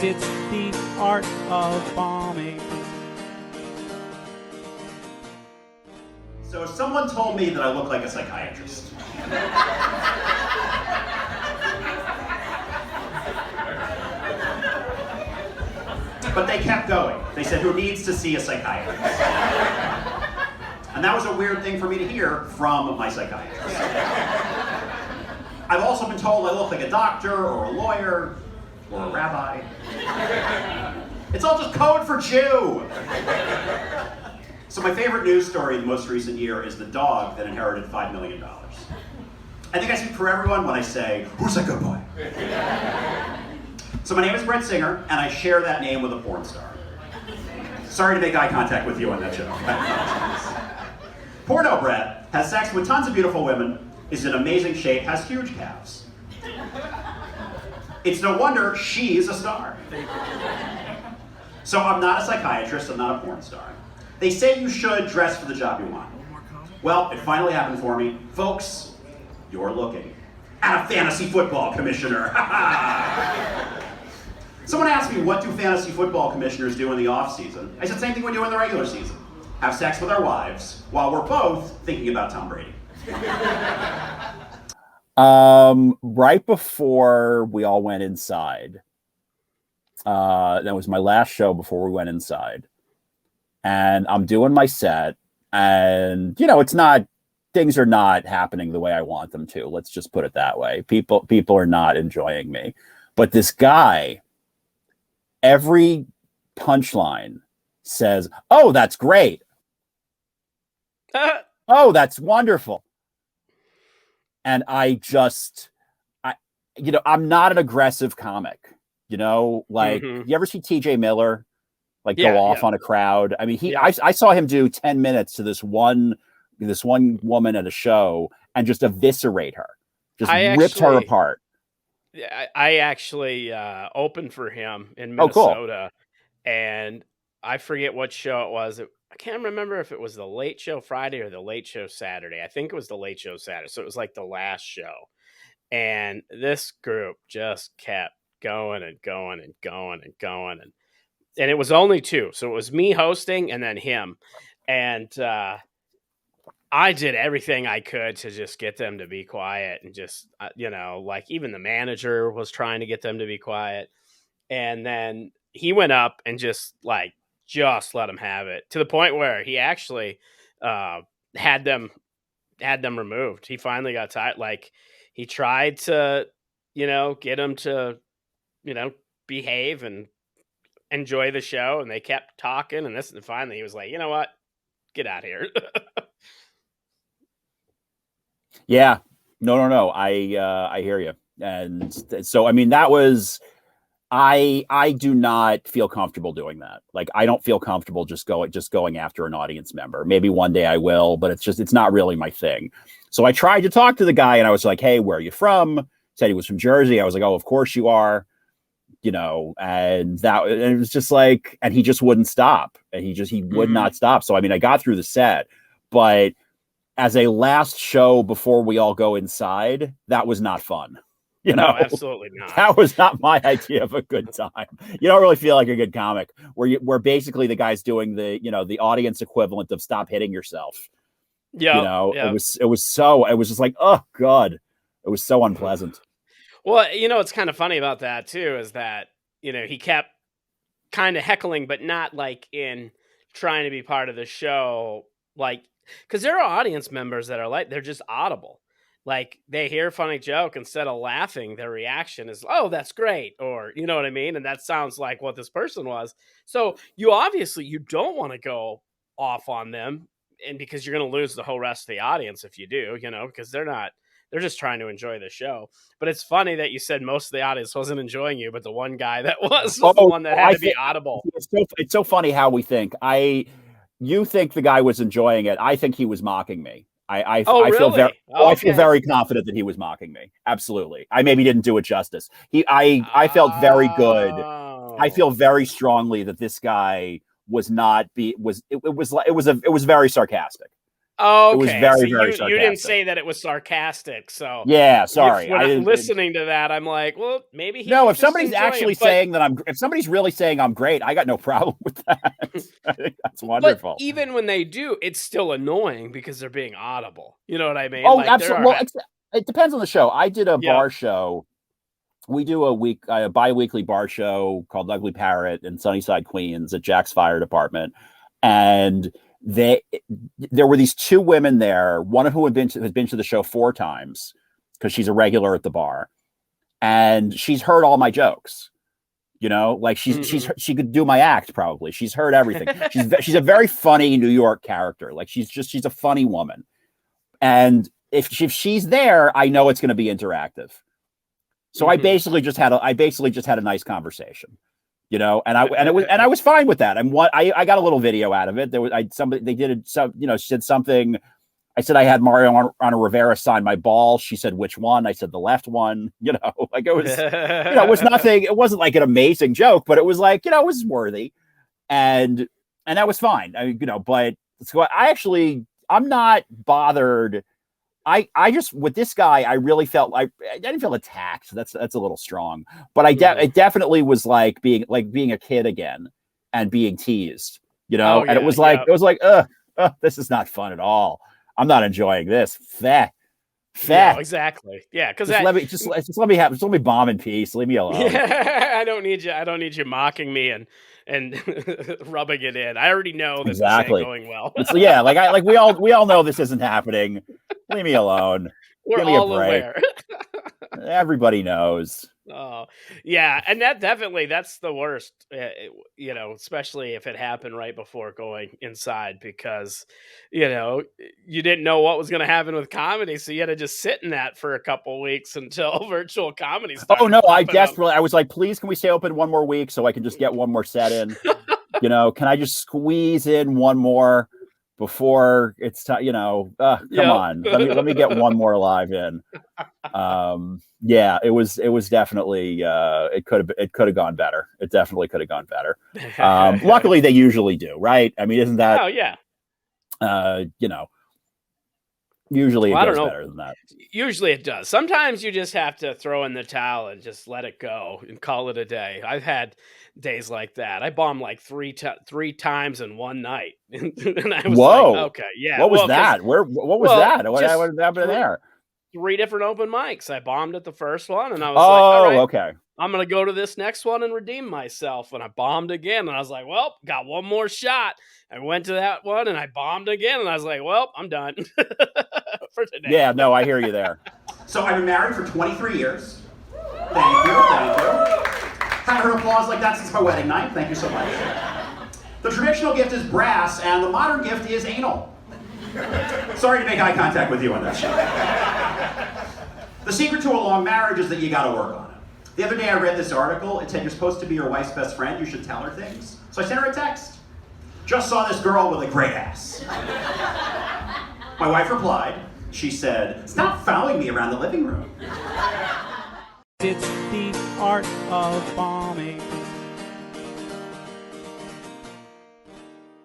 It's the art of bombing. So someone told me that I look like a psychiatrist. But they kept going. They said, who needs to see a psychiatrist? And that was a weird thing for me to hear from my psychiatrist. I've also been told I look like a doctor or a lawyer or a rabbi. It's all just code for Jew. So my favorite news story in the most recent year is the dog that inherited $5 million. I think I speak for everyone when I say, who's that good boy? So my name is Brett Singer, and I share that name with a porn star. Sorry to make eye contact with you on that joke. Porno Brett has sex with tons of beautiful women, is in amazing shape, has huge calves. It's no wonder she's a star. So I'm not a psychiatrist, I'm not a porn star. They say you should dress for the job you want. Well, it finally happened for me. Folks, you're looking at a fantasy football commissioner. Someone asked me, what do fantasy football commissioners do in the off season? I said, same thing we do in the regular season. Have sex with our wives while we're both thinking about Tom Brady. Right before we all went inside, that was my last show before we went inside. And I'm doing my set, and things are not happening the way I want them to. Let's just put it that way. People are not enjoying me. But this guy, every punchline says, "Oh, that's great. Oh, that's wonderful." And I'm not an aggressive comic. You ever see TJ Miller go off on a crowd? I mean, I saw him do 10 minutes to this one woman at a show and just eviscerate her, ripped her apart. I actually opened for him in Minnesota, and I forget what show it was. I can't remember if it was the Late Show Friday or the Late Show Saturday. I think it was the Late Show Saturday, so it was like the last show. And this group just kept going and going and going and going, and it was only two, so it was me hosting and then him, and I did everything I could to just get them to be quiet, and just even the manager was trying to get them to be quiet, and then he went up and just let them have it, to the point where he actually had them removed. He finally got tired. He tried to get them to behave and enjoy the show, and they kept talking and finally he was like, you know what, get out of here. Yeah, no. I hear you. And so, I mean, that was, I do not feel comfortable doing that. I don't feel comfortable just going after an audience member. Maybe one day I will, but it's not really my thing. So I tried to talk to the guy, and I was like, hey, where are you from? Said he was from Jersey. I was like, oh, of course you are. And it was just and he just wouldn't stop, and he would not stop. So, I mean, I got through the set, but as a last show before we all go inside, that was not fun. No, absolutely not. That was not my idea of a good time. You don't really feel like a good comic where basically the guy's doing the audience equivalent of stop hitting yourself. Yeah. It was just like, oh God, it was so unpleasant. Well, what's kind of funny about that too is that, he kept kind of heckling, but not in trying to be part of the show. Because there are audience members that are they're just audible. They hear a funny joke, instead of laughing, their reaction is, oh, that's great. Or, you know what I mean? And that sounds like what this person was. So you don't want to go off on them, and because you're going to lose the whole rest of the audience if you do, because they're just trying to enjoy the show. But it's funny that you said most of the audience wasn't enjoying you, but the one guy that was the one that had to be audible. It's so funny how we think. You think the guy was enjoying it. I think he was mocking me. I feel very confident that he was mocking me. Absolutely. I maybe didn't do it justice. I felt very good. I feel very strongly that this guy was very sarcastic. Oh, It was okay. very, So very you sarcastic. didn't say that it was sarcastic. So Yeah, sorry. when I'm listening to that, I'm like, well, maybe he no. was If just somebody's enjoying actually it. But, saying that if somebody's really saying I'm great, I got no problem with that. I think that's but wonderful. even when they do, it's still annoying because they're being audible. You know what I mean? Oh, Like absolutely. Well, it depends on the show. I did a Yeah. bar show. We do a bi-weekly bar show called Ugly Parrot in Sunnyside, Queens, at Jack's Fire Department, and there were these two women there. One of whom has been to the show 4 times because she's a regular at the bar, and she's heard all my jokes. You know, like she could do my act probably. She's heard everything. She's a very funny New York character. Like she's a funny woman, and if she's there, I know it's going to be interactive. So I basically just had a nice conversation, you know, and I was fine with that. And I got a little video out of it. Said something. I said I had Mariano Rivera sign my ball. She said which one? I said the left one. You know, like it was, it was nothing. It wasn't like an amazing joke, but it was like, it was worthy, and that was fine. But so I'm not bothered. I just, with this guy, I really felt I didn't feel attacked. That's a little strong, but it definitely was like being a kid again and being teased, and it was like, this is not fun at all. I'm not enjoying this. Fat. Yeah, exactly. Yeah. Cause let me bomb in peace. Leave me alone. Yeah, I don't need you mocking me and rubbing it in. I already know this isn't going well. We all know this isn't happening. Leave me alone. We're Give me all a break. aware. Everybody knows. Oh, yeah, and that's the worst. Especially if it happened right before going inside, because you didn't know what was going to happen with comedy, so you had to just sit in that for a couple weeks until virtual comedy started. Oh no, I was like, please, can we stay open one more week so I can just get one more set in? Can I just squeeze in one more before it's time? Come on, let me get one more live in. Yeah, it was definitely it could have gone better. It definitely could have gone better. Luckily, they usually do, right? I mean, isn't that? Oh yeah. Usually it goes better than that. Usually it does. Sometimes you just have to throw in the towel and just let it go and call it a day. I've had days like that. I bombed like three times in one night, and I was like, okay, yeah. What was that? What was that? What happened there? 3 different open mics. I bombed at the first one, and I was like, all right, okay. I'm going to go to this next one and redeem myself. And I bombed again, and I was like, well, got one more shot. I went to that one, and I bombed again, and I was like, well, I'm done for today. Yeah, no, I hear you there. So I've been married for 23 years. Thank you. Haven't heard applause like that since my wedding night. Thank you so much. The traditional gift is brass, and the modern gift is anal. Sorry to make eye contact with you on that show. The secret to a long marriage is that you gotta work on it. The other day I read this article. It said you're supposed to be your wife's best friend. You should tell her things. So I sent her a text. Just saw this girl with a great ass. My wife replied. She said, stop following me around the living room. It's the art of bombing.